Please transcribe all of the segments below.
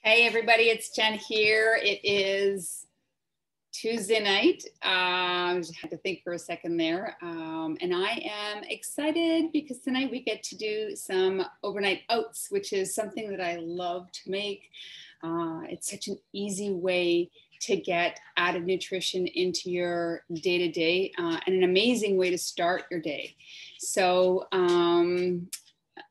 Hey everybody, it's Jen here. It is Tuesday night. I just had to think for a second there. And I am excited because tonight we get to do some overnight oats, which is something that I love to make. It's such an easy way to get added nutrition into your day-to-day and an amazing way to start your day. So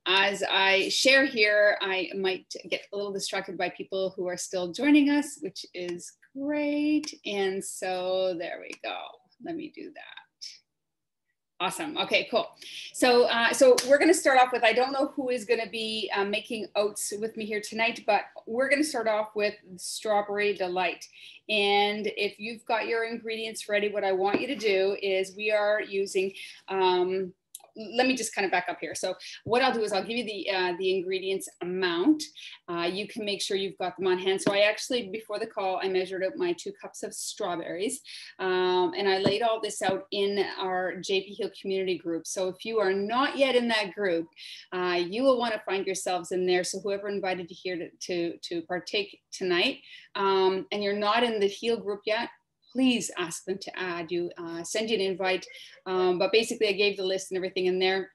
as I share here, I might get a little distracted by people who are still joining us, which is great. And so there we go. Let me do that. Awesome. Okay, cool. So we're going to start off with, I don't know who is going to be making oats with me here tonight, but we're going to start off with Strawberry Delight. And if you've got your ingredients ready, what I want you to do is we are using, let me just kind of back up here. So what I'll do is I'll give you the ingredients amount. You can make sure you've got them on hand. So I actually, before the call, I measured out my 2 cups of strawberries and I laid all this out in our JP Heal community group. So if you are not yet in that group, you will want to find yourselves in there. So whoever invited you here to partake tonight, and you're not in the Heal group yet, please ask them to add you, send you an invite. But basically I gave the list and everything in there.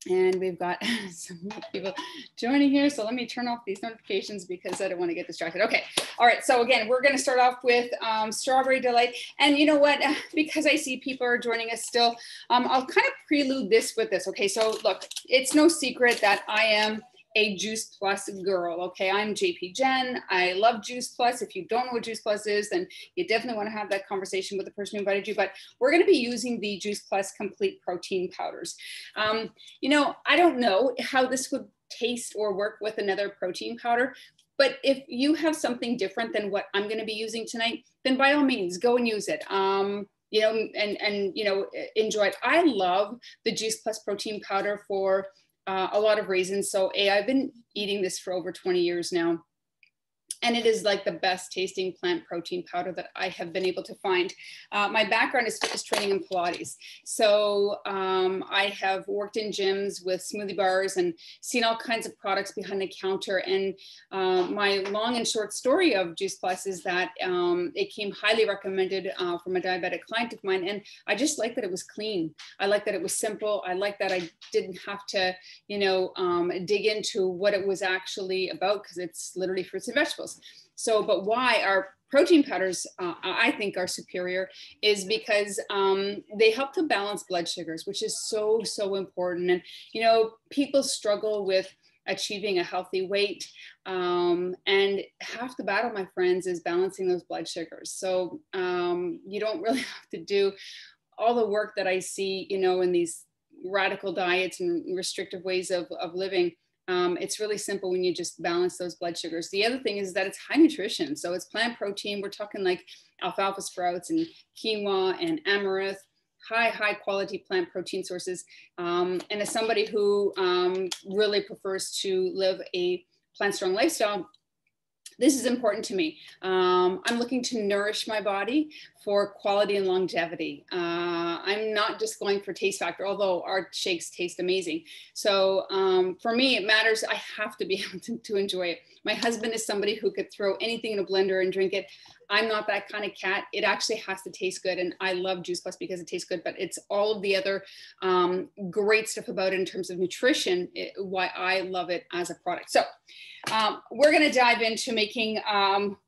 And we've got some people joining here. So let me turn off these notifications because I don't want to get distracted. Okay. All right. So again, we're going to start off with Strawberry Delight. And you know what, because I see people are joining us still, I'll kind of prelude this with this. Okay. So look, it's no secret that I am a Juice Plus girl. Okay, I'm JP Jen. I love Juice Plus. If you don't know what Juice Plus is, then you definitely want to have that conversation with the person who invited you. But we're going to be using the Juice Plus Complete Protein Powders. You know, I don't know how this would taste or work with another protein powder, but if you have something different than what I'm going to be using tonight, then by all means, go and use it. You know, and you know, enjoy it. I love the Juice Plus Protein Powder for a lot of reasons. So I've been eating this for over 20 years now. And it is like the best tasting plant protein powder that I have been able to find. My background is fitness training and Pilates. So I have worked in gyms with smoothie bars and seen all kinds of products behind the counter. And my long and short story of Juice Plus is that it came highly recommended from a diabetic client of mine. And I just like that it was clean. I like that it was simple. I like that I didn't have to, you know, dig into what it was actually about because it's literally fruits and vegetables. So, but why our protein powders, I think, are superior is because they help to balance blood sugars, which is so, so important. And, you know, people struggle with achieving a healthy weight. And half the battle, my friends, is balancing those blood sugars. So you don't really have to do all the work that I see, you know, in these radical diets and restrictive ways of living. It's really simple when you just balance those blood sugars. The other thing is that it's high nutrition. So it's plant protein. We're talking like alfalfa sprouts and quinoa and amaranth, high quality plant protein sources. And as somebody who really prefers to live a plant strong lifestyle, this is important to me. I'm looking to nourish my body for quality and longevity. I'm not just going for taste factor, although our shakes taste amazing. So for me, it matters. I have to be able to enjoy it. My husband is somebody who could throw anything in a blender and drink it. I'm not that kind of cat. It actually has to taste good. And I love Juice Plus because it tastes good, but it's all of the other great stuff about it in terms of nutrition, why I love it as a product. So we're going to dive into making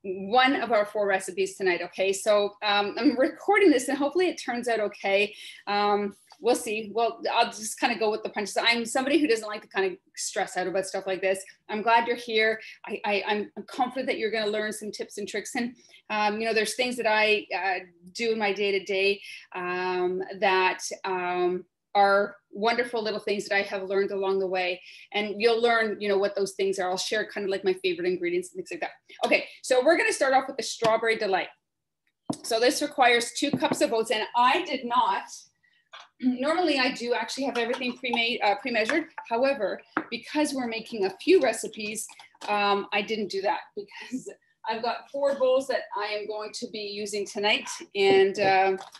one of our 4 recipes tonight. Okay. So I'm recording this and hopefully it turns out okay. We'll see. Well, I'll just kind of go with the punches. I'm somebody who doesn't like to kind of stress out about stuff like this. I'm glad you're here. I'm confident that you're going to learn some tips and tricks. And, you know, there's things that I do in my day-to-day that are wonderful little things that I have learned along the way. And you'll learn, you know, what those things are. I'll share kind of like my favorite ingredients and things like that. Okay, so we're going to start off with the Strawberry Delight. So this requires 2 cups of oats, and I did not. Normally I do actually have everything pre-measured. However, because we're making a few recipes, I didn't do that because I've got 4 bowls that I am going to be using tonight. And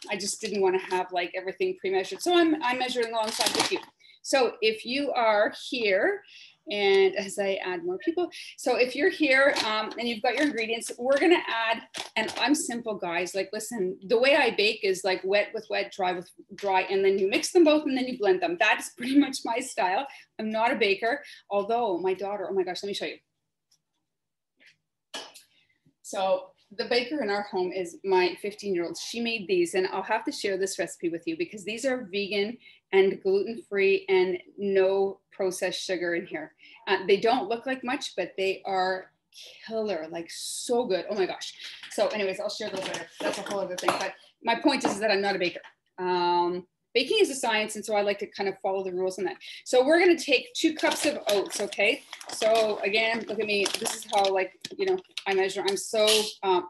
I just didn't want to have like everything pre-measured. So I'm measuring alongside with you. So if you are here And as I add more people, so if you're here and you've got your ingredients, we're gonna add, and I'm simple guys, like listen, the way I bake is like wet with wet, dry with dry, and then you mix them both and then you blend them. That is pretty much my style. I'm not a baker, although my daughter, oh my gosh, let me show you. So the baker in our home is my 15-year-old. She made these, and I'll have to share this recipe with you because these are vegan and gluten-free and no processed sugar in here. They don't look like much, but they are killer, like so good. Oh my gosh. So anyways, I'll share those later. That's a whole other thing. But my point is that I'm not a baker. Baking is a science, and so I like to kind of follow the rules on that. So we're going to take 2 cups of oats, okay? So again, look at me. This is how, like, you know, I measure. I'm so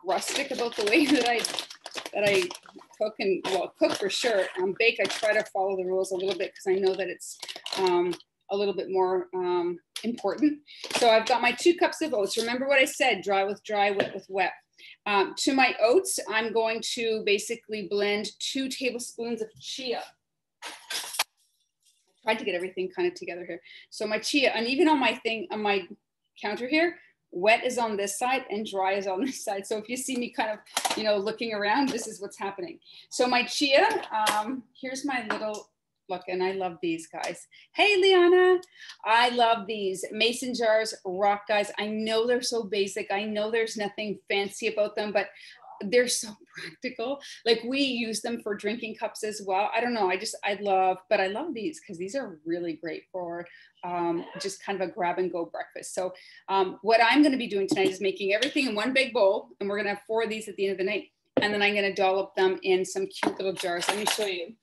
rustic about the way that I cook, and well, cook for sure. Bake, I try to follow the rules a little bit because I know that it's a little bit more important. So I've got my 2 cups of oats. Remember what I said, dry with dry, wet with wet. To my oats, I'm going to basically blend 2 tablespoons of chia. I tried to get everything kind of together here. So my chia, and even on my thing, on my counter here, wet is on this side and dry is on this side. So if you see me kind of, you know, looking around, this is what's happening. So my chia, here's my little, look, and I love these guys. Hey, Liana, I love these mason jars, rock guys. I know they're so basic. I know there's nothing fancy about them, but they're so practical. Like we use them for drinking cups as well. I don't know. I love these because these are really great for just kind of a grab and go breakfast. So what I'm going to be doing tonight is making everything in one big bowl, and we're going to have 4 of these at the end of the night. And then I'm going to dollop them in some cute little jars. Let me show you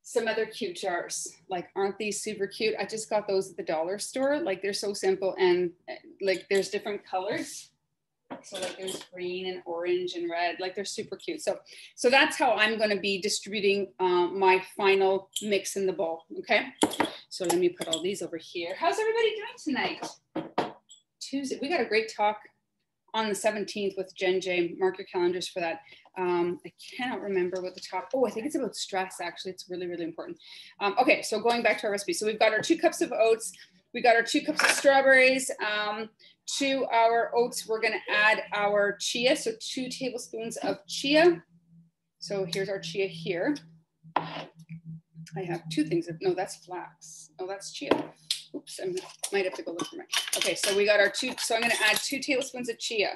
some other cute jars. Like, aren't these super cute? I just got those at the dollar store. Like, they're so simple, and like there's different colors. So like there's green and orange and red, like they're super cute. So that's how I'm going to be distributing my final mix in the bowl. Okay. So let me put all these over here. How's everybody doing tonight? Tuesday. We got a great talk on the 17th with Jen J. Mark your calendars for that. I cannot remember what the talk, oh, I think it's about stress. Actually, it's really, really important. Okay. So going back to our recipe. So we've got our 2 cups of oats. We got our 2 cups of strawberries. To our oats, we're going to add our chia. So 2 tablespoons of chia. So here's our chia here. I have 2 things. No, that's flax. Oh, that's chia. Oops, I might have to go look for my. Okay, so we got our 2. So I'm going to add 2 tablespoons of chia.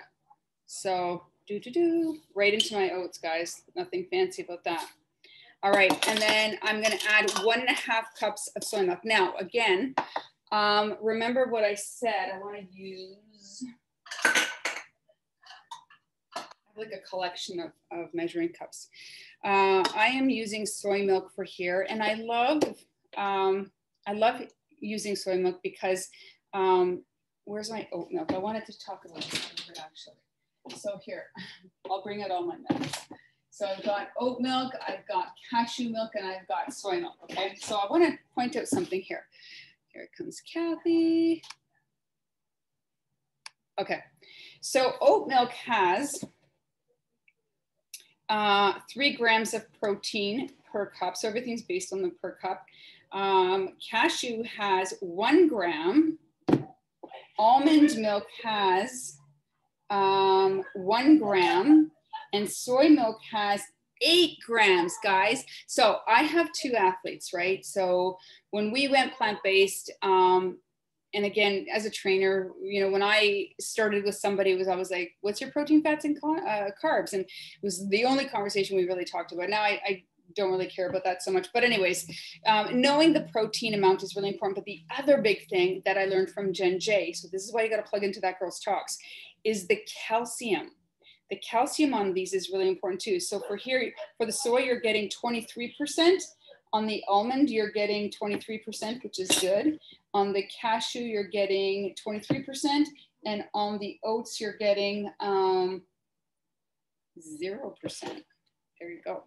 So right into my oats, guys. Nothing fancy about that. All right, and then I'm going to add 1.5 cups of soy milk. Now, again, remember what I said. I want to use like a collection of measuring cups. I am using soy milk for here, and I love using soy milk because where's my oat milk? I wanted to talk about it actually. So here, I'll bring out all my milks. So I've got oat milk, I've got cashew milk, and I've got soy milk. Okay, so I want to point out something here. Here comes Kathy. Okay, so oat milk has 3 grams of protein per cup. So everything's based on the per cup. Cashew has 1 gram. Almond milk has 1 gram. And soy milk has 8 grams, guys. So I have 2 athletes, right? So when we went plant-based, and again, as a trainer, you know, when I started with somebody, I was like, what's your protein, fats, and carbs? And it was the only conversation we really talked about. Now I don't really care about that so much. But anyways, knowing the protein amount is really important. But the other big thing that I learned from Jen J, so this is why you got to plug into that girl's talks, is the calcium. The calcium on these is really important too. So for here, for the soy, you're getting 23%. On the almond, you're getting 23%, which is good. On the cashew, you're getting 23%. And on the oats, you're getting 0%. There you go.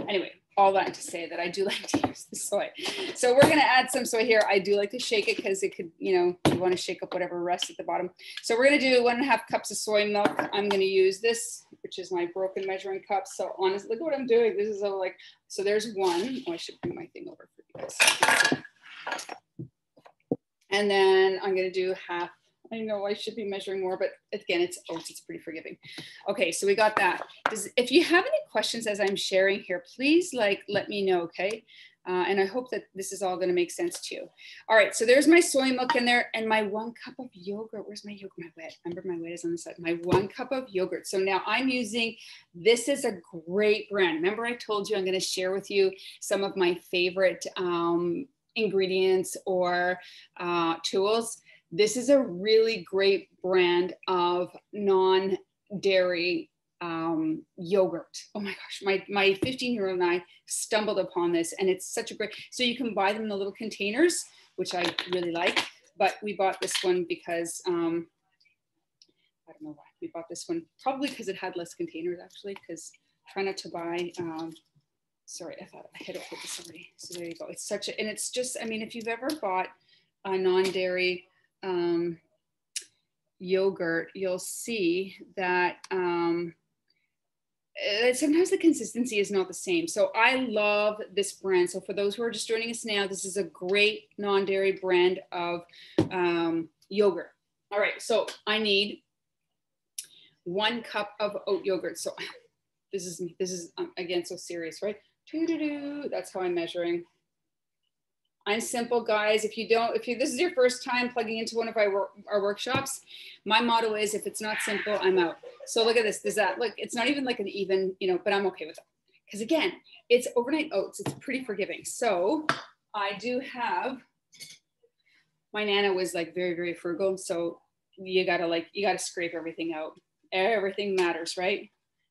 Anyway, all that to say that I do like to use the soy. So we're going to add some soy here. I do like to shake it because it could, you know, you want to shake up whatever rests at the bottom. So we're going to do 1.5 cups of soy milk. I'm going to use this, which is my broken measuring cup. So honestly, look what I'm doing. This is a, like, so there's 1. Oh, I should bring my thing over for you guys. And then I'm gonna do half. I know I should be measuring more, but again, it's oats, it's pretty forgiving. Okay, so we got that. If you have any questions as I'm sharing here, please let me know, okay? And I hope that this is all gonna make sense to you. All right, so there's my soy milk in there and my 1 cup of yogurt. Where's my yogurt? My wet, remember my wet is on the side. My 1 cup of yogurt. So now I'm using, this is a great brand. Remember I told you I'm gonna share with you some of my favorite ingredients or tools. This is a really great brand of non-dairy yogurt. Oh my gosh, my 15-year-old and I stumbled upon this, and it's such a great, so you can buy them in the little containers, which I really like, but we bought this one because, I don't know why we bought this one, probably because it had less containers actually, because try not to buy, sorry, I thought I had to put this already. So there you go. It's such a, and it's just, I mean, if you've ever bought a non-dairy yogurt, you'll see that sometimes the consistency is not the same. So I love this brand. So for those who are just joining us now, this is a great non-dairy brand of yogurt. All right, so I need 1 cup of oat yogurt. So this is again, so serious, right? That's how I'm measuring. I'm simple, guys. If this is your first time plugging into one of our workshops, my motto is, if it's not simple, I'm out. So look at this. There's that. Look, it's not even like an even, but I'm okay with it. Because again, it's overnight oats. It's pretty forgiving. So I do have, my Nana was like very, very frugal. So you gotta scrape everything out. Everything matters, right?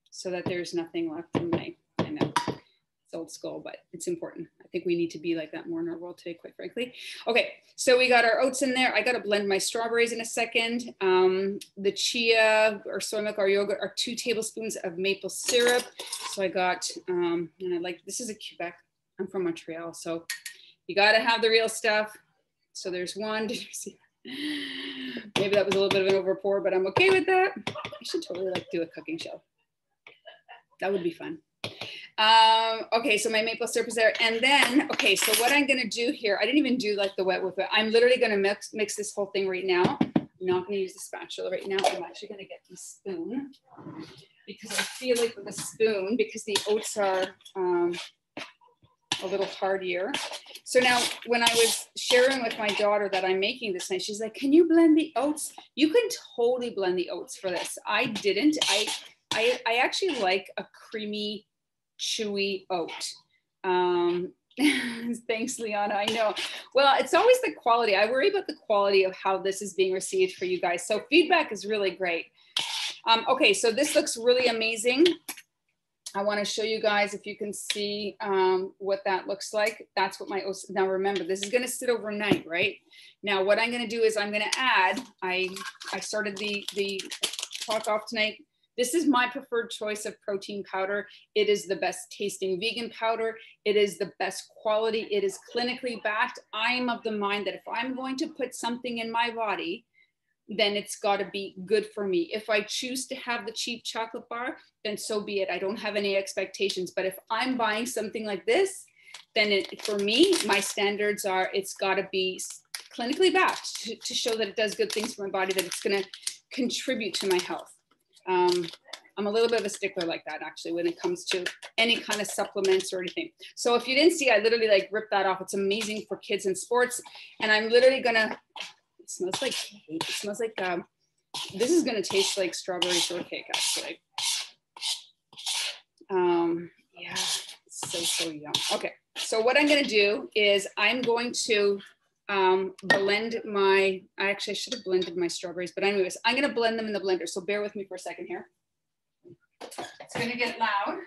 So that there's nothing left in my, I know. Old school, but it's important. I think we need to be like that more in our world today, quite frankly. Okay, so we got our oats in there. I got to blend my strawberries in a second. The chia or soy milk or yogurt are 2 tablespoons of maple syrup. So I got, and I like, this is a Quebec. I'm from Montreal, so you got to have the real stuff. So there's 1. Did you see that? Maybe that was a little bit of an over pour, but I'm okay with that. I should totally do a cooking show. That would be fun. Okay, so my maple syrup is there. And then, okay, so what I'm gonna do here, I didn't even do like the wet with it. I'm literally gonna mix this whole thing right now. I'm not gonna use the spatula right now. I'm actually gonna get the spoon, because I feel like with a spoon, because the oats are a little hardier. So now when I was sharing with my daughter that I'm making this night, she's like, can you blend the oats? You can totally blend the oats for this. I didn't. I actually like a creamy, chewy oat. Thanks, Liana. I know. Well, it's always the quality. I worry about the quality of how this is being received for you guys. So feedback is really great. Okay, so this looks really amazing. I want to show you guys if you can see what that looks like. That's what my oats. Now remember, this is going to sit overnight, right? Now what I'm going to do is I'm going to add. I started the talk off tonight. This is my preferred choice of protein powder. It is the best tasting vegan powder. It is the best quality. It is clinically backed. I am of the mind that if I'm going to put something in my body, then it's got to be good for me. If I choose to have the cheap chocolate bar, then so be it. I don't have any expectations. But if I'm buying something like this, then for me, my standards are, it's got to be clinically backed to show that it does good things for my body, that it's going to contribute to my health. I'm a little bit of a stickler like that, actually, when it comes to any kind of supplements or anything. So if you didn't see, I literally like ripped that off. It's amazing for kids and sports. And I'm literally gonna, it smells like cake. It smells like, this is gonna taste like strawberry shortcake, actually. Yeah, it's so yum. Okay, so what I'm gonna do is I'm going to blend my, I should have blended my strawberries, but anyways, I'm gonna blend them in the blender. So bear with me for a second here. It's gonna get loud.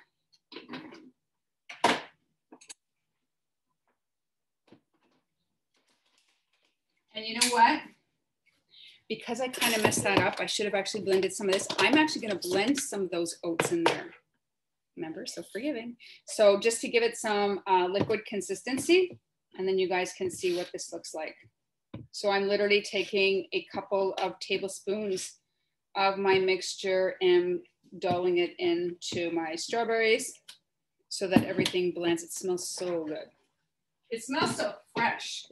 And you know what? Because I kind of messed that up, I should have actually blended some of this. I'm actually gonna blend some of those oats in there. Remember, so forgiving. So just to give it some liquid consistency, and then you guys can see what this looks like. So I'm literally taking a couple of tablespoons of my mixture and doling it into my strawberries so that everything blends. It smells so good. It smells so fresh.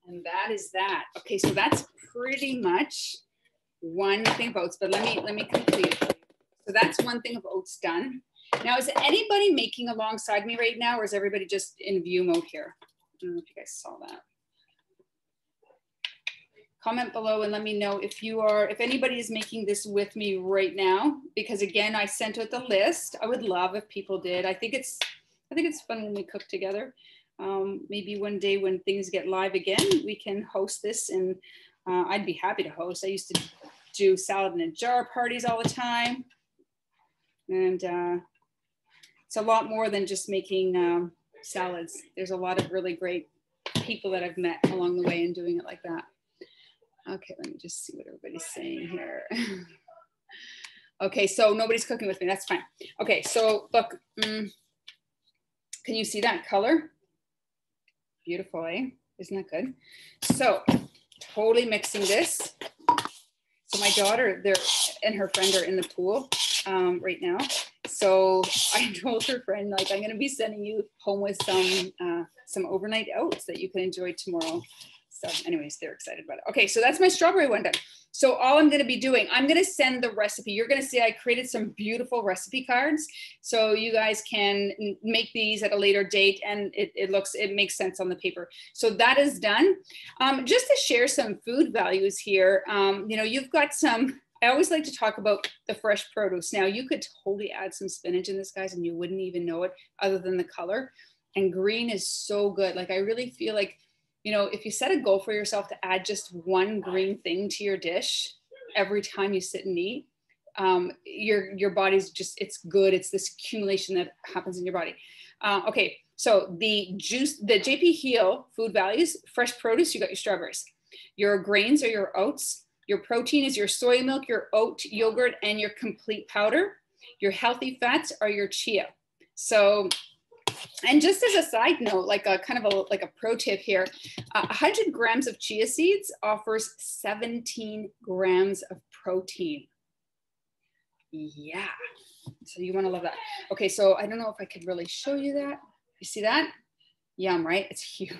And that is that. Okay, so that's pretty much one thing of oats, but let me complete it. So that's one thing of oats done. Now, is anybody making alongside me right now, or is everybody just in view mode here? I don't know if you guys saw that. Comment below and let me know if anybody is making this with me right now, because again, I sent out the list. I would love if people did. I think it's fun when we cook together. Maybe one day when things get live again, we can host this, and I'd be happy to host. I used to do salad in a jar parties all the time. And it's a lot more than just making salads. There's a lot of really great people that I've met along the way in doing it like that. Okay, let me just see what everybody's saying here. Okay, so nobody's cooking with me, that's fine. Okay, so look, can you see that color? Beautiful, eh? Isn't that good? So totally mixing this. So my daughter and her friend are in the pool right now. So I told her friend, like, I'm gonna be sending you home with some overnight oats that you can enjoy tomorrow. So anyways, they're excited about it. Okay, so that's my strawberry one done. So all I'm gonna be doing, I'm gonna send the recipe. You're gonna see I created some beautiful recipe cards. So you guys can make these at a later date, and it makes sense on the paper. So that is done. Just to share some food values here, you know, you've got some, I always like to talk about the fresh produce. Now you could totally add some spinach in this, guys, and you wouldn't even know it other than the color. And green is so good. Like, I really feel like, you know, if you set a goal for yourself to add just one green thing to your dish every time you sit and eat, your body's just, it's good. It's this accumulation that happens in your body. Okay, so the JP Heel food values, fresh produce, you got your strawberries. Your grains are your oats. Your protein is your soy milk, your oat yogurt, and your complete powder. Your healthy fats are your chia. So, and just as a side note, like a kind of a pro tip here, 100 grams of chia seeds offers 17 grams of protein. Yeah, so you want to love that. Okay, so I don't know if I could really show you that. You see that? Yum, right? It's huge.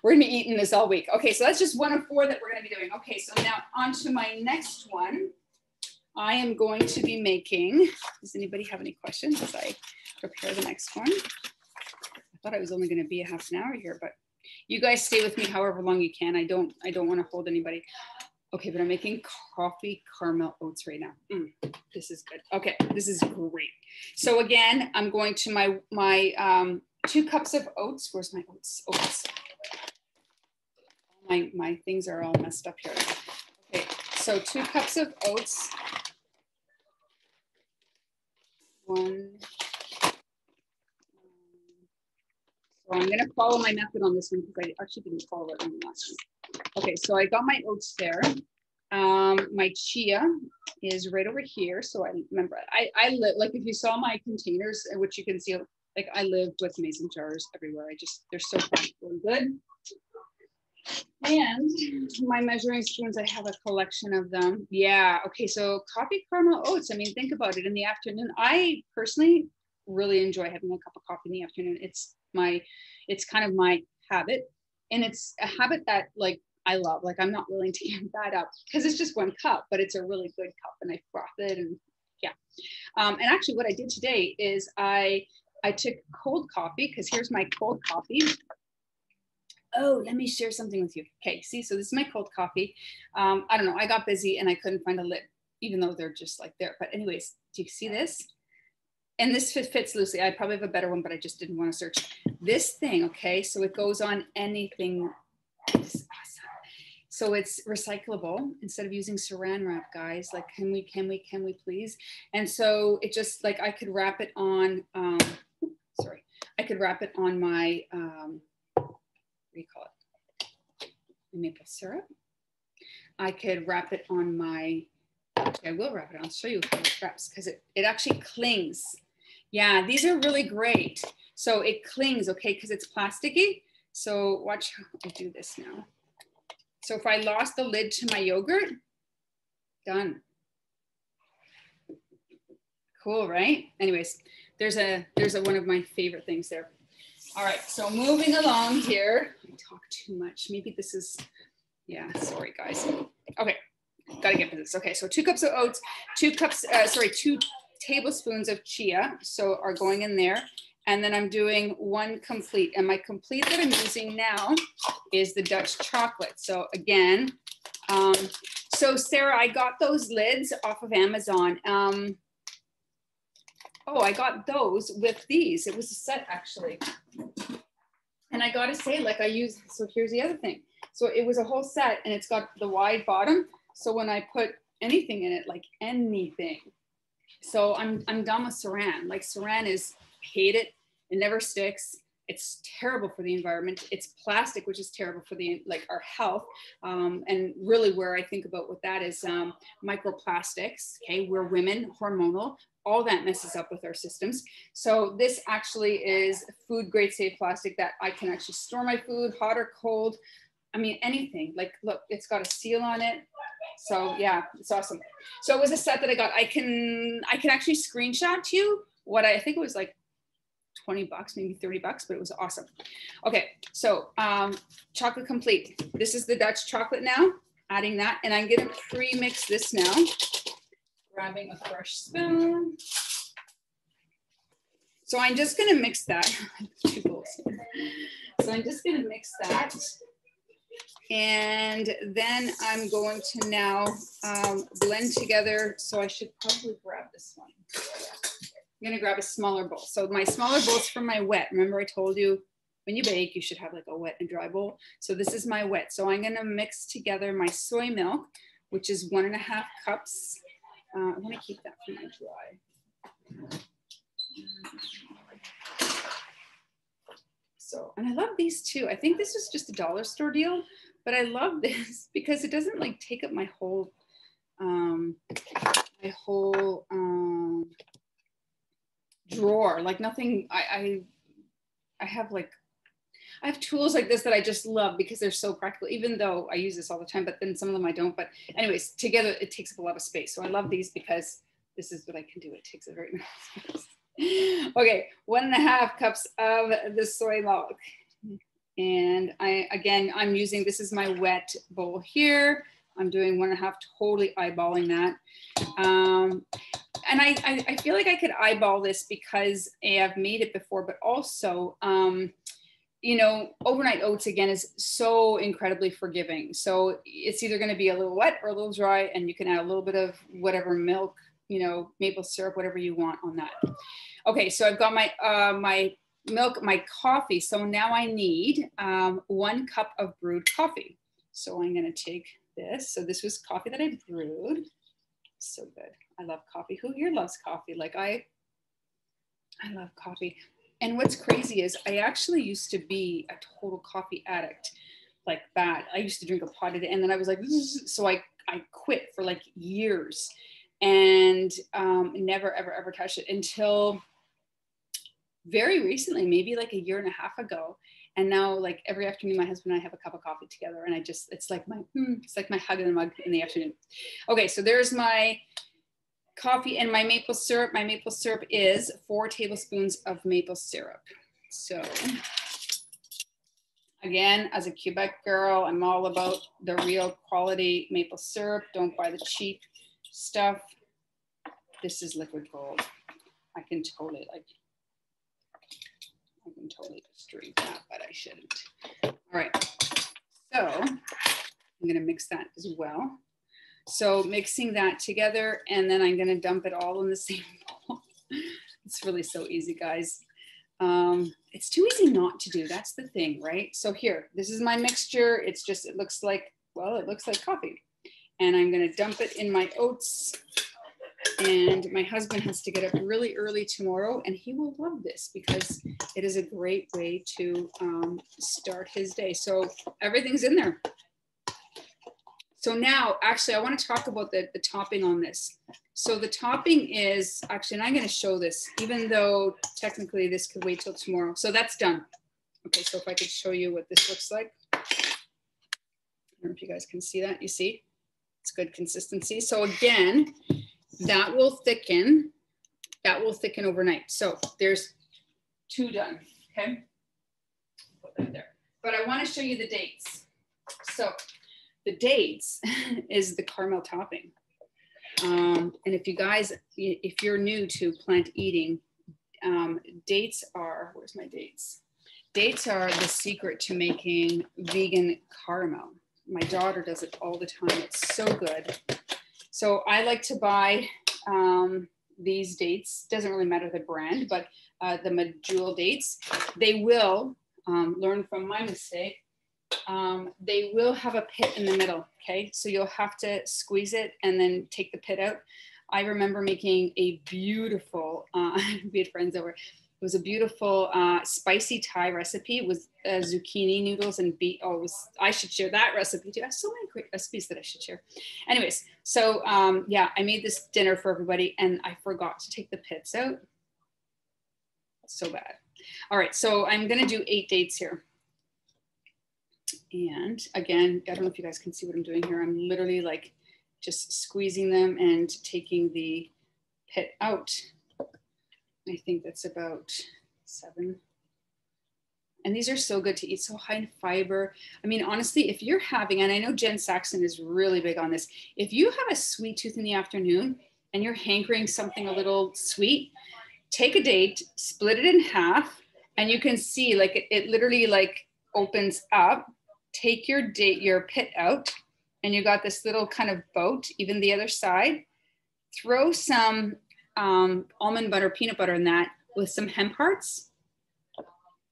We're gonna be eating this all week. Okay, so that's just one of 4 that we're gonna be doing. Okay, so now on to my next one. I am going to be making, does anybody have any questions as I prepare the next one? I thought I was only gonna be a half an hour here, but you guys stay with me however long you can. I don't wanna hold anybody. Okay, but I'm making coffee caramel oats right now. This is good. Okay, this is great. So again, I'm going to my 2 cups of oats. Where's my oats? My things are all messed up here. Okay, so 2 cups of oats. 1. So I'm gonna follow my method on this one because I actually didn't follow it on the last one. Okay, so I got my oats there. My chia is right over here. So I remember, I live, like if you saw my containers, which you can see, like I live with mason jars everywhere. They're so practical and good. And my measuring spoons, I have a collection of them. Yeah, okay, so coffee caramel oats. I mean, think about it in the afternoon. I personally really enjoy having a cup of coffee in the afternoon. It's kind of my habit. And it's a habit that like I love. Like I'm not willing to give that up because it's just 1 cup, but it's a really good cup and I froth it and yeah. And actually what I did today is I took cold coffee because here's my cold coffee. Oh, let me share something with you. Okay, see, so this is my cold coffee. I don't know, I got busy and I couldn't find a lid, even though they're just like there. But anyways, do you see this? And this fits loosely. I probably have a better one, but I just didn't want to search. This thing, okay, so it goes on anything. It's awesome. So it's recyclable instead of using saran wrap, guys. Like, can we please? And so it just like I could wrap it on, I could wrap it on my, what do you call it? Maple syrup. I could wrap it on my, actually I will wrap it on. I'll show you how it wraps because it actually clings. Yeah, these are really great. So it clings, okay, because it's plasticky. So watch how I do this now. So if I lost the lid to my yogurt, done. Cool, right? Anyways, there's one of my favorite things there. All right, so moving along here. I talk too much. Maybe this is, yeah, sorry guys. Okay, gotta get to this. Okay, so 2 cups of oats, 2 tablespoons of chia, so are going in there. And then I'm doing 1 complete. And my complete that I'm using now is the Dutch chocolate. So again, so Sarah, I got those lids off of Amazon. Oh, I got those with these. It was a set actually. And I gotta say, like I use, so here's the other thing. So it was a whole set and it's got the wide bottom. So when I put anything in it, like anything. So I'm done with saran. Like saran is, hate it. It never sticks. It's terrible for the environment. It's plastic, which is terrible for the, like our health. And really where I think about what that is, microplastics, okay? We're women, hormonal, all that messes up with our systems. So this actually is food grade safe plastic that I can actually store my food, hot or cold. I mean, anything. Like, look, it's got a seal on it. So yeah, it's awesome. So it was a set that I got. I can actually screenshot to you what I think it was like 20 bucks, maybe 30 bucks, but it was awesome. Okay, so chocolate complete. This is the Dutch chocolate now, adding that, and I'm gonna pre-mix this now. Grabbing a fresh spoon. So I'm just gonna mix that. So I'm just gonna mix that. And then I'm going to now blend together. So I should probably grab this one. I'm gonna grab a smaller bowl. So my smaller bowl is from my wet. Remember I told you when you bake, you should have like a wet and dry bowl. So this is my wet. So I'm gonna mix together my soy milk, which is 1.5 cups. I wanna keep that for my dry. So, and I love these too. I think this is just a dollar store deal, but I love this because it doesn't like take up my whole drawer. Like nothing, I have like, I have tools like this that I just love because they're so practical, even though I use this all the time, but then some of them I don't. But anyways, together it takes up a lot of space. So I love these because this is what I can do. It takes a very nice space. Okay, 1.5 cups of the soy milk. And I'm using, this is my wet bowl here. I'm doing 1.5, totally eyeballing that. And I feel like I could eyeball this because I've made it before, but also, you know, overnight oats again is so incredibly forgiving. So it's either going to be a little wet or a little dry, and you can add a little bit of whatever milk, you know, maple syrup, whatever you want on that. Okay, so I've got my my milk, my coffee. So now I need 1 cup of brewed coffee. So I'm going to take this. So this was coffee that I brewed. So good. I love coffee. Who here loves coffee? Like I love coffee. And what's crazy is I actually used to be a total coffee addict, like bad. I used to drink a pot a day, and then I was like, so I quit for like years and never, ever touched it until very recently, maybe like 1.5 years ago. And now like every afternoon, my husband and I have a cup of coffee together, and it's like my hug in the mug in the afternoon. Okay, so there's my coffee and my maple syrup. My maple syrup is 4 tablespoons of maple syrup. So again, as a Quebec girl, I'm all about the real quality maple syrup. Don't buy the cheap stuff. This is liquid gold. I can totally just drink that, but I shouldn't. All right, so I'm gonna mix that as well. So mixing that together, and then I'm gonna dump it all in the same bowl. It's really so easy, guys. It's too easy not to do, that's the thing, right? So here, this is my mixture. It looks like coffee. And I'm gonna dump it in my oats. And my husband has to get up really early tomorrow, and he will love this because it is a great way to start his day. So everything's in there. So now, actually, I want to talk about the topping on this. So the topping is actually, and I'm going to show this, even though technically this could wait till tomorrow. So that's done. Okay, so if I could show you what this looks like. I don't know if you guys can see that. You see, it's good consistency. So again, that will thicken that will thicken overnight. So there's 2 done, okay? Put that there. But I want to show you the dates. So the dates is the caramel topping. And if you guys, if you're new to plant eating, dates are, where's my dates? Dates are the secret to making vegan caramel. My daughter does it all the time. It's so good. So I like to buy these dates. Doesn't really matter the brand, but the Medjool dates. They will, learn from my mistake, they will have a pit in the middle, okay? So you'll have to squeeze it and then take the pit out. I remember making a beautiful, we had friends over, it was a beautiful spicy Thai recipe. It was zucchini noodles and beet. Oh, it was, I should share that recipe too. I have so many great recipes that I should share. Anyways, so yeah, I made this dinner for everybody and I forgot to take the pits out. So bad. All right, so I'm gonna do 8 dates here. And again, I don't know if you guys can see what I'm doing here. I'm literally like just squeezing them and taking the pit out. I think that's about 7. And these are so good to eat, so high in fiber. I mean, honestly, if you're having, and I know Jen Saxon is really big on this, if you have a sweet tooth in the afternoon and you're hankering something a little sweet, take a date, split it in half, and you can see like it literally like opens up. Take your date, your pit out, and you got this little kind of boat, even the other side. Throw some almond butter, peanut butter in that with some hemp hearts.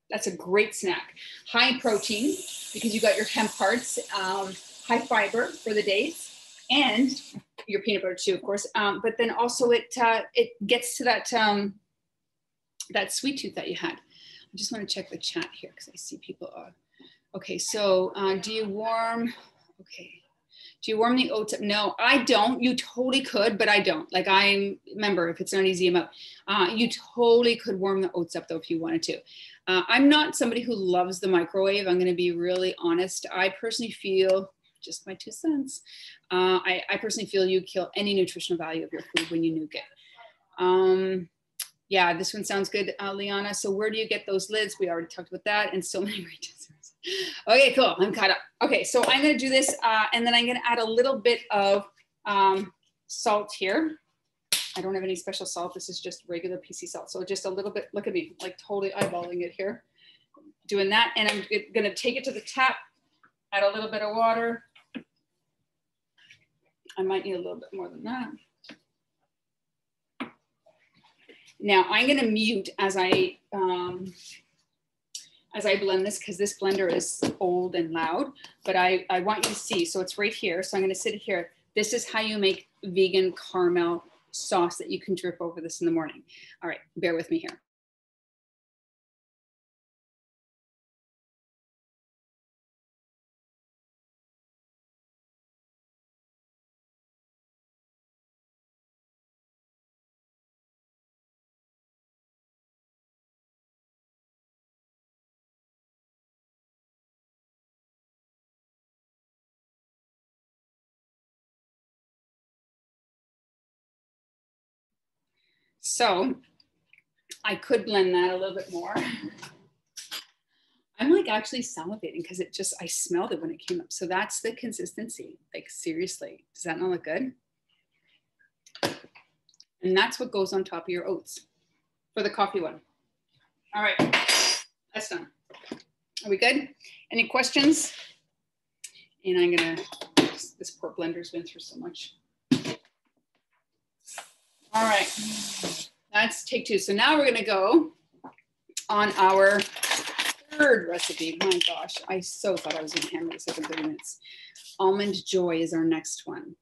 That's a great snack. High in protein because you got your hemp hearts, high fiber for the dates, and your peanut butter too, of course. But then also it gets to that that sweet tooth that you had. I just want to check the chat here because I see people. Okay, so do you warm? Okay. Do you warm the oats up? No, I don't. You totally could, but I don't. Like remember, if it's not easy enough, you totally could warm the oats up though if you wanted to. I'm not somebody who loves the microwave. I'm gonna be really honest. I personally feel, just my 2 cents, I personally feel you kill any nutritional value of your food when you nuke it. Yeah, this one sounds good, Liana. So where do you get those lids? We already talked about that and so many great desserts. Okay, cool, I'm caught up. Okay, so I'm gonna do this and then I'm gonna add a little bit of salt here. I don't have any special salt. This is just regular PC salt. So just a little bit, look at me, like totally eyeballing it here. Doing that, and I'm gonna take it to the tap, add a little bit of water. I might need a little bit more than that. Now I'm gonna mute as I blend this because this blender is old and loud, but I want you to see, so it's right here. So I'm gonna sit here. This is how you make vegan caramel sauce that you can drip over this in the morning. All right, bear with me here. So I could blend that a little bit more. I'm like actually salivating because it just, I smelled it when it came up. So that's the consistency, like seriously, does that not look good? And that's what goes on top of your oats for the coffee one. All right, that's done. Are we good? Any questions? And I'm gonna, this poor blender's been through so much. All right, that's take 2. So now we're gonna go on our 3rd recipe. My gosh, I so thought I was gonna hammer this over 30 minutes. Almond Joy is our next one.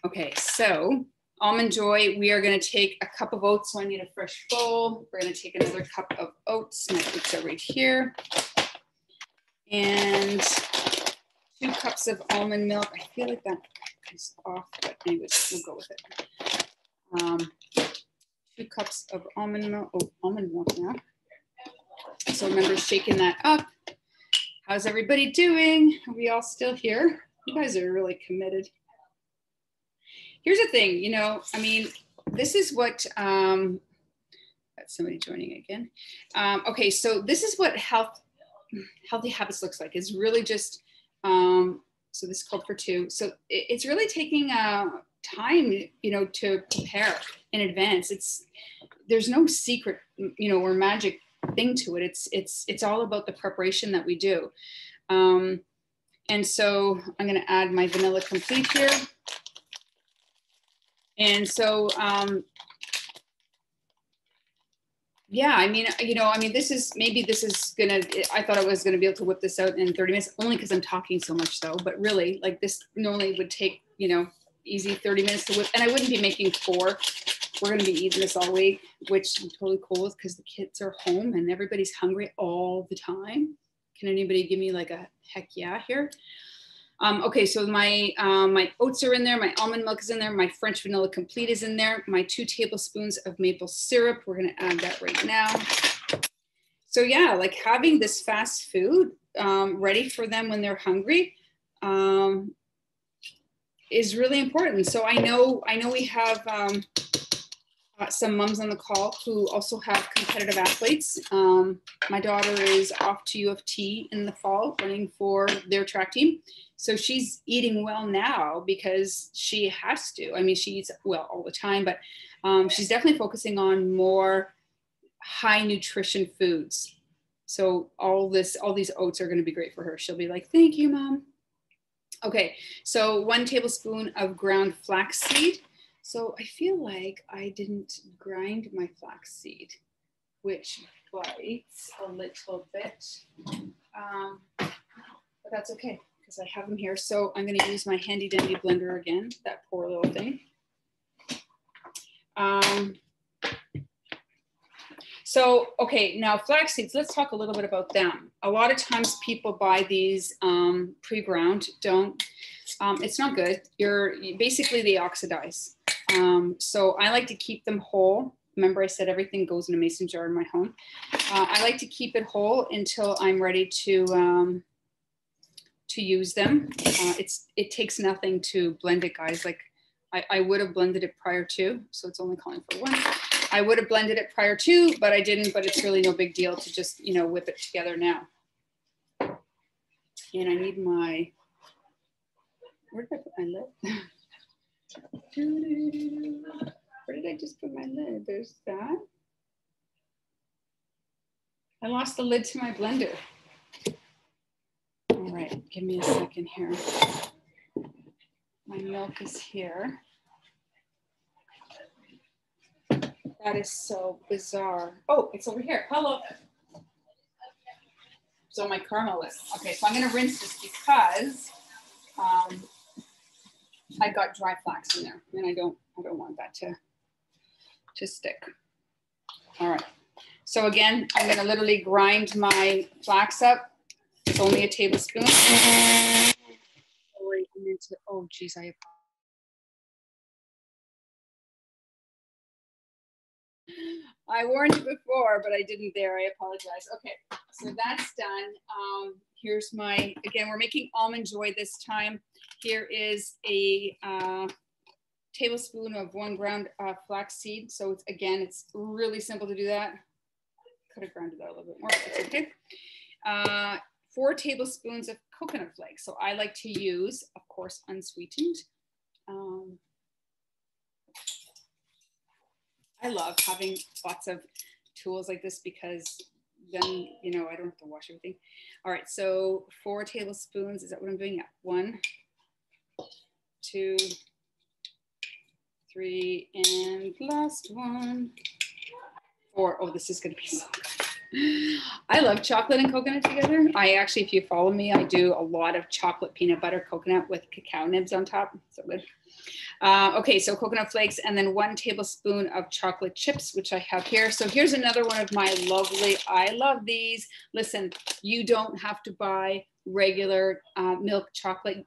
Okay, so Almond Joy, we are gonna take a cup of oats. So I need a fresh bowl. We're gonna take another cup of oats. My oats are right here. And 2 cups of almond milk. I feel like that is off, but anyways, we'll go with it. 2 cups of almond milk. Oh, almond milk now. So remember shaking that up. How's everybody doing? Are we all still here? You guys are really committed. Here's the thing, you know, I mean, this is what Got somebody joining again. Okay, so this is what healthy habits looks like. It's really just, so this is called for two. So it's really taking time, you know, to prepare in advance. There's no secret, you know, or magic thing to it. It's all about the preparation that we do. And so I'm going to add my vanilla complete here. And so, yeah, I mean, you know, I mean, this is gonna, I thought I was gonna be able to whip this out in 30 minutes, only because I'm talking so much though, but really, like, this normally would take, you know, easy 30 minutes to whip, and I wouldn't be making 4. We're gonna be eating this all week, which I'm totally cool with because the kids are home and everybody's hungry all the time. Can anybody give me like a heck yeah here? Okay, so my oats are in there, my almond milk is in there, my French vanilla complete is in there, my 2 tablespoons of maple syrup. We're gonna add that right now. So yeah, like having this fast food ready for them when they're hungry is really important. So I know we have some moms on the call who also have competitive athletes. My daughter is off to U of T in the fall running for their track team. So she's eating well now because she has to. I mean, she eats well all the time, but she's definitely focusing on more high nutrition foods. So all these oats are going to be great for her. She'll be like, thank you, Mom. Okay, so 1 tablespoon of ground flax seed. So I feel like I didn't grind my flax seed, which bites a little bit, but that's okay because I have them here. So I'm going to use my handy dandy blender again, that poor little thing. So, okay, now flax seeds, let's talk a little bit about them. A lot of times people buy these pre-ground, it's not good. Basically they oxidize. So I like to keep them whole. Remember I said everything goes in a mason jar in my home. I like to keep it whole until I'm ready to use them. It takes nothing to blend it, guys. Like I would have blended it prior to, so it's only calling for 1. I would have blended it prior to, but I didn't, but it's really no big deal to just, you know, whip it together now. And I need my, where did I put my lid? Where did I just put my lid? There's that. I lost the lid to my blender. All right, give me a second here. My milk is here. That is so bizarre. Oh, it's over here. Hello. So my Carmel is. Okay, so I'm gonna rinse this because I got dry flax in there, and I don't want that to stick. All right. So again, I'm gonna literally grind my flax up. It's only a tablespoon. Oh geez, I warned you before, but I didn't there. I apologize. Okay, so that's done. Here's my, again, we're making almond joy this time. Here is a tablespoon of 1 ground flax seed. So it's really simple to do that. Could have ground it out a little bit more, but it's okay. 4 tablespoons of coconut flakes. So I like to use, of course, unsweetened. I love having lots of tools like this because then, you know, I don't have to wash everything. All right, so 4 tablespoons, is that what I'm doing? Yeah, 1, 2, 3, and last one, 4. Oh, this is gonna be so good. I love chocolate and coconut together. I actually, if you follow me, I do a lot of chocolate peanut butter coconut with cacao nibs on top. So good. Okay, so coconut flakes and then 1 tablespoon of chocolate chips, which I have here. So here's another one of my lovely, I love these. Listen, you don't have to buy regular milk chocolate.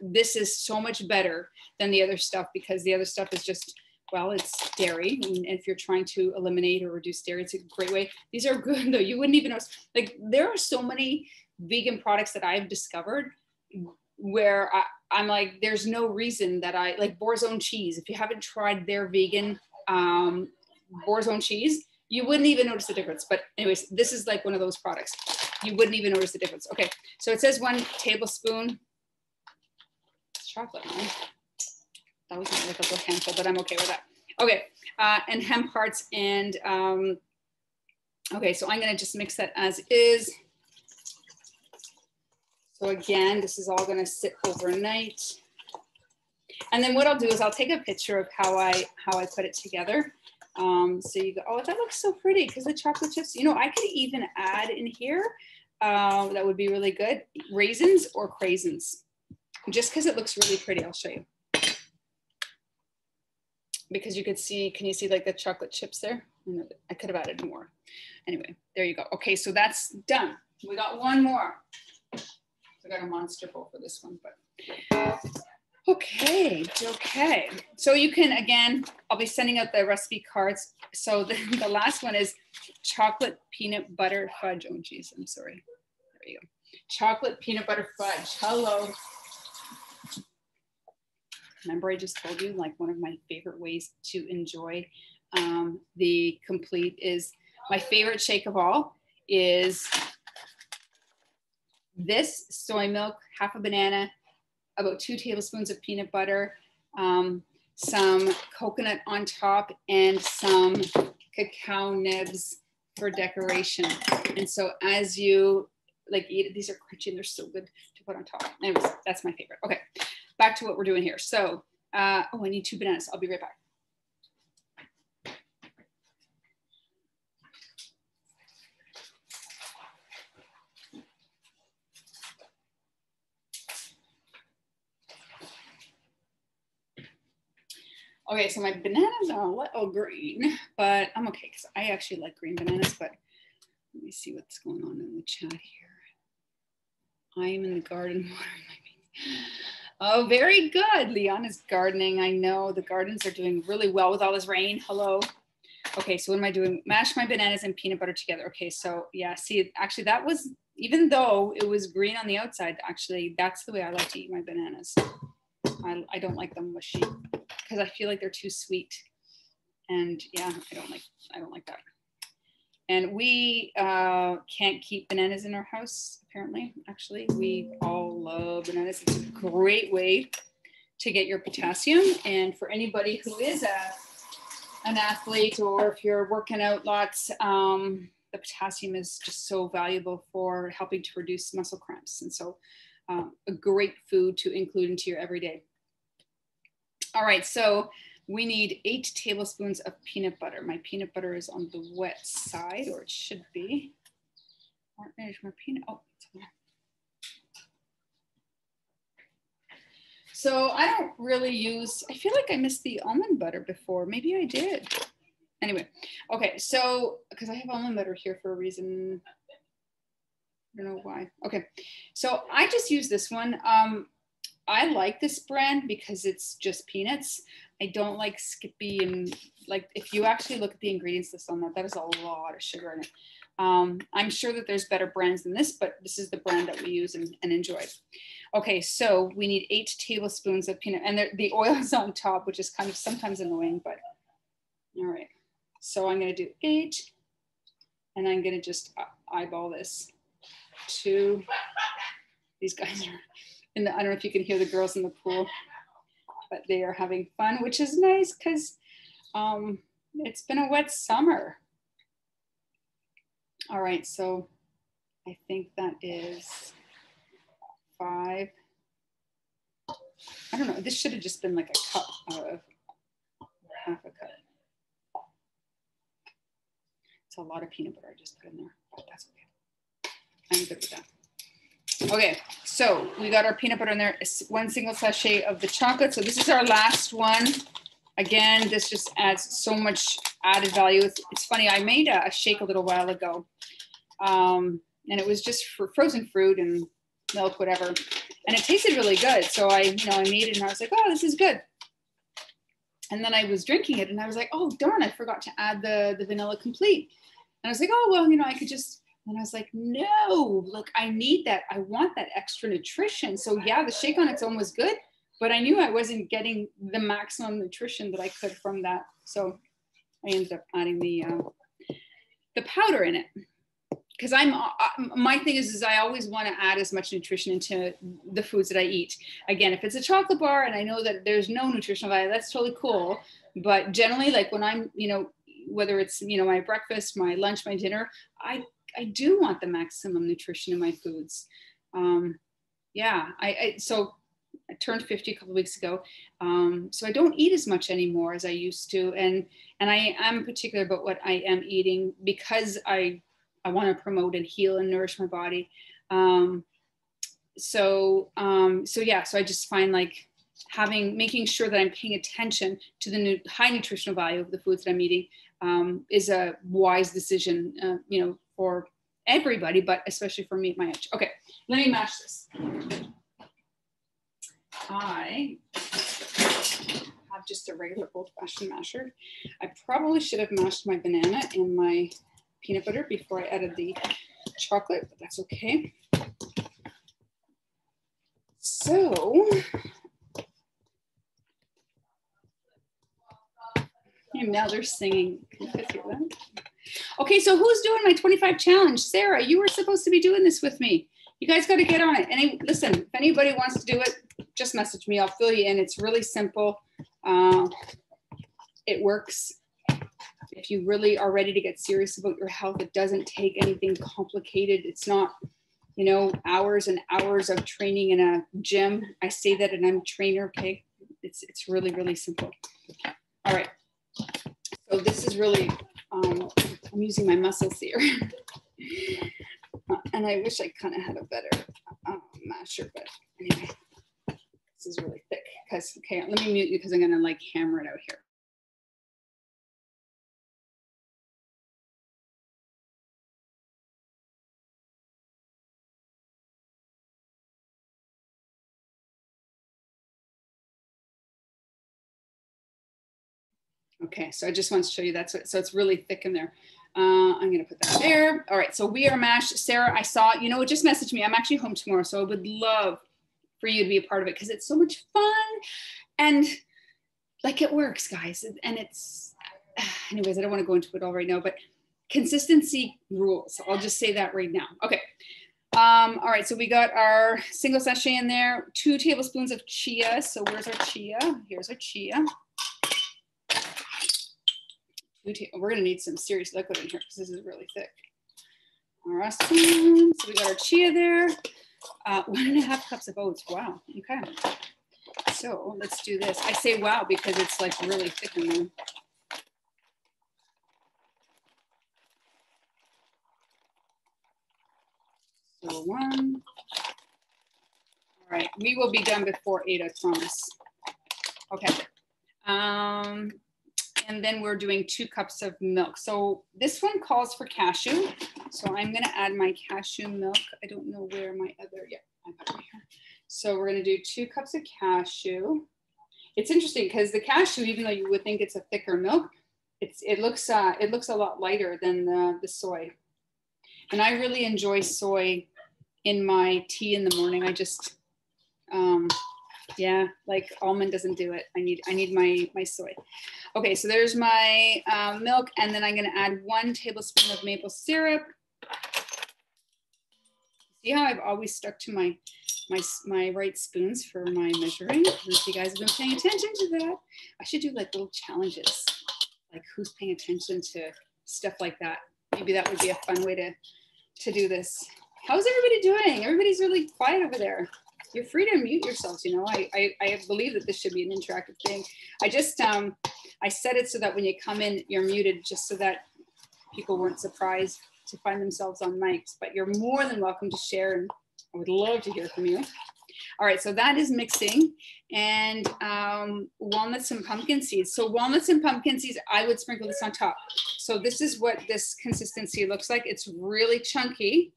This is so much better than the other stuff because the other stuff is just, well, it's dairy. And if you're trying to eliminate or reduce dairy, it's a great way. These are good though. You wouldn't even know, like there are so many vegan products that I've discovered where I'm like, there's no reason that like Bour's Own cheese. If you haven't tried their vegan Bour's Own cheese, You wouldn't even notice the difference. But anyways, this is like one of those products. You wouldn't even notice the difference. Okay, so it says 1 tablespoon. It's chocolate, right? That was like a little handful, but I'm okay with that. Okay, and hemp hearts and, okay, so I'm gonna just mix that as is. So again, this is all gonna sit overnight. And then what I'll do is I'll take a picture of how I put it together. So you go, oh, that looks so pretty because the chocolate chips, you know, I could even add in here, that would be really good, raisins or craisins, just because it looks really pretty. I'll show you. Because you could see, can you see like the chocolate chips there? I could have added more. Anyway, there you go. Okay, so that's done. We got one more. I got a monster bowl for this one, but okay. So you can, again, I'll be sending out the recipe cards. So the last one is chocolate peanut butter fudge. Oh geez, I'm sorry. There you go. Chocolate peanut butter fudge. Hello. Remember I just told you like one of my favorite ways to enjoy the complete is, my favorite shake of all is this soy milk, half a banana, about 2 tablespoons of peanut butter, some coconut on top, and some cacao nibs for decoration. And so as you like eat it, these are crunchy and they're so good to put on top. Anyways, that's my favorite. Okay, back to what we're doing here. So, oh, I need 2 bananas. I'll be right back. Okay, so my bananas are a little green, but I'm okay because I actually like green bananas, but let me see what's going on in the chat here. I am in the garden watering my beans. Oh, very good. Leon is gardening. I know the gardens are doing really well with all this rain. Hello. Okay, so what am I doing? Mash my bananas and peanut butter together. Okay, so yeah, see, actually that was, even though it was green on the outside, actually that's the way I like to eat my bananas. I don't like them mushy because I feel like they're too sweet. And yeah, I don't like that. And we can't keep bananas in our house, apparently. Actually, we all love bananas. It's a great way to get your potassium. And for anybody who is an athlete, or if you're working out lots, the potassium is just so valuable for helping to reduce muscle cramps. And so a great food to include into your everyday. All right, so we need 8 tablespoons of peanut butter. My peanut butter is on the wet side, or it should be. There's my peanut. Oh, it's on there. So I don't really use, I feel like I missed the almond butter before. Maybe I did. Anyway, okay, so because I have almond butter here for a reason. I don't know why. Okay, so I just use this one. I like this brand because it's just peanuts. I don't like Skippy, and like if you actually look at the ingredients list on that, that is a lot of sugar in it. I'm sure that there's better brands than this, but this is the brand that we use and enjoy. Okay, so we need 8 tablespoons of peanut, and the oil is on top, which is kind of sometimes annoying, but all right. So I'm gonna do 8, and I'm gonna just eyeball this to, these guys are, I don't know if you can hear the girls in the pool, but they are having fun, which is nice because it's been a wet summer. All right, so I think that is 5. I don't know, this should have just been like a cup of half a cup. It's a lot of peanut butter I just put in there, but that's okay. I'm good with that. Okay, so we got our peanut butter in there, 1 single sachet of the chocolate. So this is our last one. Again, this just adds so much added value. It's funny, I made a shake a little while ago, and it was just for frozen fruit and milk, whatever. And it tasted really good. So I made it and I was like, oh, this is good. And then I was drinking it and I was like, oh, darn, I forgot to add the vanilla complete. And I was like, oh, well, I could just, and I was like, no, look, I need that. I want that extra nutrition. So yeah, the shake on its own was good, but I knew I wasn't getting the maximum nutrition that I could from that. So I ended up adding the powder in it. Because my thing is I always want to add as much nutrition into the foods that I eat. Again, if it's a chocolate bar and I know that there's no nutritional value, that's totally cool. But generally, like when I'm, you know, whether it's, you know, my breakfast, my lunch, my dinner, I do want the maximum nutrition in my foods. Yeah, so I turned 50 a couple of weeks ago. So I don't eat as much anymore as I used to. And I am particular about what I am eating because I want to promote and heal and nourish my body. So I just find like making sure that I'm paying attention to the high nutritional value of the foods that I'm eating is a wise decision, you know, for everybody, but especially for me at my age. Okay, let me mash this. I have just a regular old-fashioned masher. I probably should have mashed my banana and my peanut butter before I added the chocolate, but that's okay. So, and now they're singing. Can you guys hear that? Okay, so who's doing my 25 challenge? Sarah, you were supposed to be doing this with me. You guys got to get on it. Listen, if anybody wants to do it, just message me. I'll fill you in. It's really simple. It works. If you really are ready to get serious about your health, it doesn't take anything complicated. It's not, you know, hours and hours of training in a gym. I say that and I'm a trainer, okay? It's really, really simple. All right. So this is really, I'm using my muscles here. And I wish I kind of had a better masher, but anyway, this is really thick. Because, okay, let me mute you because I'm gonna like hammer it out here. Okay, so I just want to show you that's so it's really thick in there. I'm gonna put that there. All right, so we are mashed. Sarah, I saw, you know, just messaged me. I'm actually home tomorrow, so I would love for you to be a part of it because it's so much fun and like it works, guys. And it's, anyways, I don't want to go into it all right now, but consistency rules. I'll just say that right now. Okay. All right, so we got our single sachet in there, 2 tablespoons of chia. So where's our chia? Here's our chia. We're gonna need some serious liquid in here because this is really thick. Awesome. So we got our chia there. 1.5 cups of oats. Wow. Okay. So let's do this. I say wow because it's like really thick in there. So 1. All right. We will be done before 8, I promise. Okay. And then we're doing 2 cups of milk. So this one calls for cashew. So I'm gonna add my cashew milk. I don't know where my other, yeah, I got it here. So we're gonna do 2 cups of cashew. It's interesting because the cashew, even though you would think it's a thicker milk, it looks a lot lighter than the soy. And I really enjoy soy in my tea in the morning. I just, yeah, like almond doesn't do it. I need my soy. Okay, so there's my milk, and then I'm gonna add 1 tablespoon of maple syrup. See how I've always stuck to my right spoons for my measuring? If you guys have been paying attention to that, I should do like little challenges, like who's paying attention to stuff like that. Maybe that would be a fun way to do this. How's everybody doing? Everybody's really quiet over there. You're free to mute yourselves, you know. I believe that this should be an interactive thing. I just, I set it so that when you come in, you're muted just so that people weren't surprised to find themselves on mics, but you're more than welcome to share and I would love to hear from you. All right, so that is mixing and walnuts and pumpkin seeds. So walnuts and pumpkin seeds, I would sprinkle this on top. So this is what this consistency looks like. It's really chunky.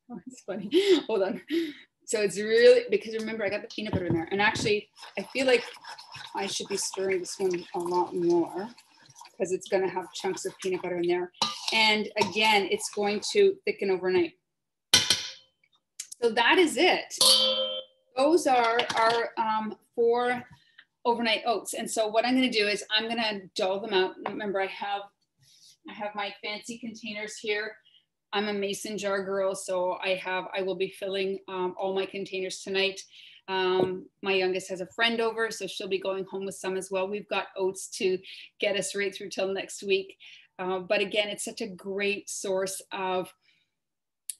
Oh, it's funny, hold on. So it's really, because remember I got the peanut butter in there and actually I feel like I should be stirring this one a lot more because it's gonna have chunks of peanut butter in there. And again, it's going to thicken overnight. So that is it. Those are our 4 overnight oats. And so what I'm gonna do is I'm gonna dull them out. Remember I have I have my fancy containers here. I'm a mason jar girl, so I will be filling all my containers tonight. My youngest has a friend over, so she'll be going home with some as well. We've got oats to get us right through till next week. But again, it's such a great source of,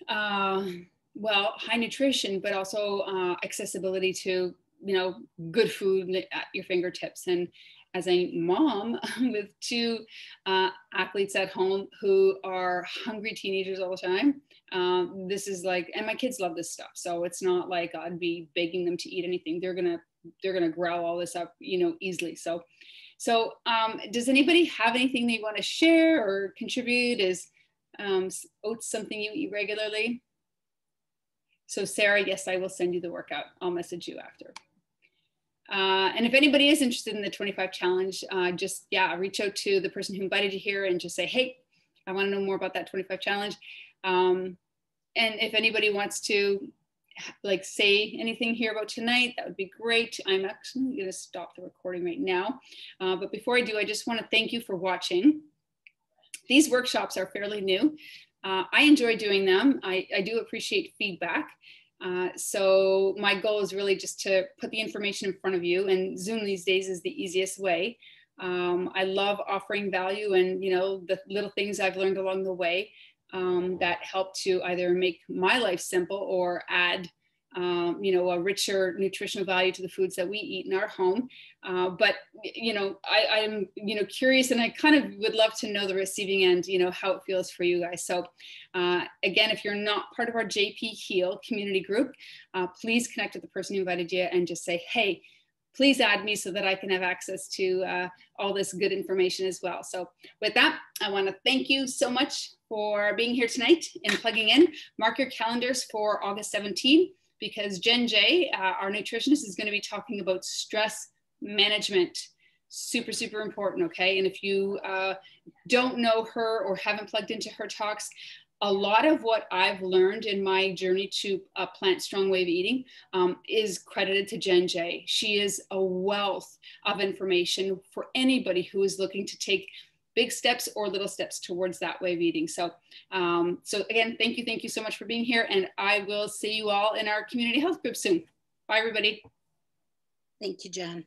well, high nutrition, but also accessibility to, you know, good food at your fingertips. And as a mom with two athletes at home who are hungry teenagers all the time, this is like, and my kids love this stuff. So it's not like I'd be begging them to eat anything. They're gonna growl all this up, you know, easily. So does anybody have anything they want to share or contribute? Is oats something you eat regularly? So Sarah, yes, I will send you the workout. I'll message you after. And if anybody is interested in the 25 challenge, just, yeah, reach out to the person who invited you here and just say, hey, I want to know more about that 25 challenge. And if anybody wants to like say anything here about tonight, that would be great. I'm actually going to stop the recording right now. But before I do, I just want to thank you for watching. These workshops are fairly new. I enjoy doing them. I do appreciate feedback. So my goal is really just to put the information in front of you, and Zoom these days is the easiest way. I love offering value and, you know, the little things I've learned along the way that help to either make my life simple or add, you know, a richer nutritional value to the foods that we eat in our home. But, you know, I'm, you know, curious, and I kind of would love to know the receiving end, you know, how it feels for you guys. So again, if you're not part of our JP Heal community group, please connect with the person who invited you and just say, hey, please add me so that I can have access to all this good information as well. So with that, I want to thank you so much for being here tonight and plugging in. Mark your calendars for August 17th, because Jen J, our nutritionist, is going to be talking about stress management. Super, super important, okay? And if you don't know her or haven't plugged into her talks, a lot of what I've learned in my journey to a plant-strong way of eating is credited to Jen J. She is a wealth of information for anybody who is looking to take big steps or little steps towards that way of eating. So, so again, thank you so much for being here, and I will see you all in our community health group soon. Bye, everybody. Thank you, Jen.